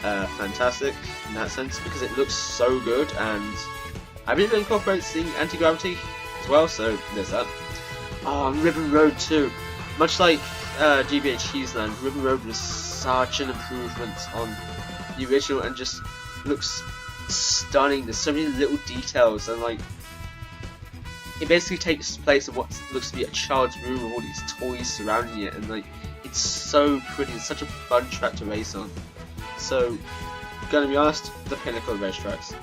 fantastic in that sense because it looks so good, and I really incorporates the anti-gravity as well, so there's that. Oh, Ribbon Road too. Much like GBA Cheeseland, Ribbon Road was such an improvement on the original and just looks stunning. There's so many little details, and like it basically takes place in what looks to be a child's room with all these toys surrounding it, and like it's so pretty. It's such a fun track to race on. So, gonna be honest, the pinnacle of racetracks.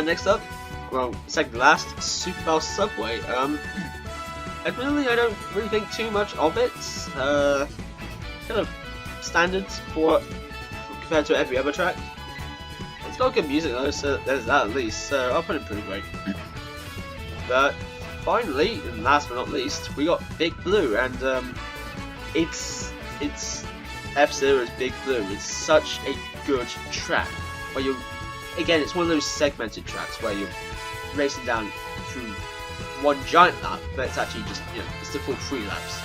Next up, well, second to last, Super Bowl Subway. Admittedly, I don't really think too much of it. Kind of standard compared to every other track. It's got good music though, so there's that at least. So I'll put it pretty great. But finally, and last but not least, we got Big Blue, and it's F-Zero's Big Blue. It's such a good track. Where again, it's one of those segmented tracks where you're racing down through one giant lap, but it's actually just, you know, it's the full 3 laps.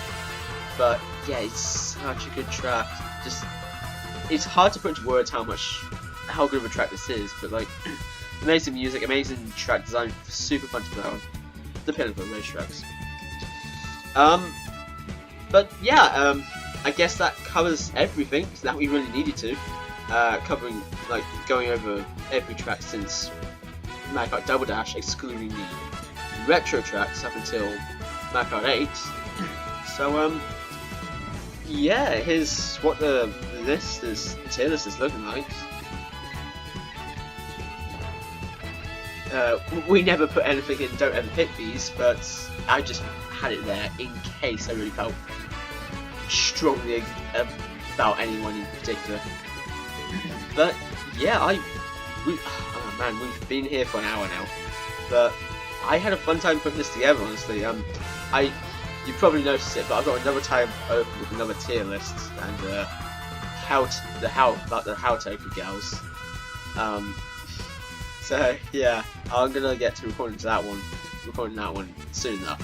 But yeah, it's such a good track. Just, it's hard to put into words how good of a track this is, but like, amazing music, amazing track design, super fun to play on. The pinnacle of racetracks. But yeah, I guess that covers everything that we really needed to. Covering, like, going over every track since Mario Kart Double Dash, excluding the retro tracks up until Mario Kart 8. So, yeah, here's what the tier list is looking like. We never put anything in Don't Ever Pick These, but I just had it there in case I really felt strongly about anyone in particular. But yeah, oh man, we've been here for an hour now, but I had a fun time putting this together, honestly. I you probably noticed it, but I've got another tab open with another tier list, and the How-Toku gals. So yeah, I'm gonna get to recording that one soon enough.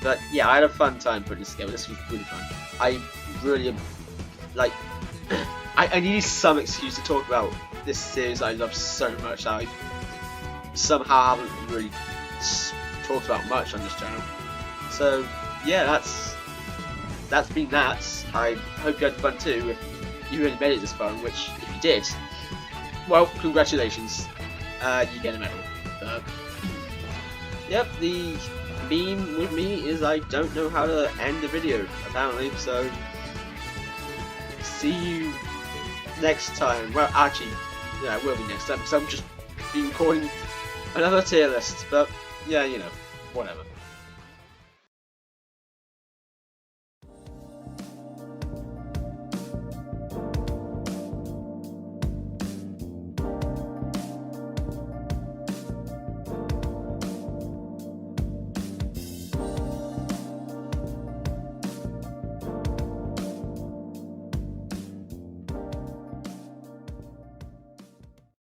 But yeah, I had a fun time putting this together. This was really fun. I really like. I needed some excuse to talk about this series I love so much that I somehow haven't really talked about much on this channel. So yeah, that's been that. I hope you had fun too. If you really made it this far, which if you did, well, congratulations. You get a medal. Yep, the meme with me is I don't know how to end the video, apparently, so see you next time. Well, actually, yeah, it will be next time, because I'm just be recording another tier list, but yeah, you know, whatever.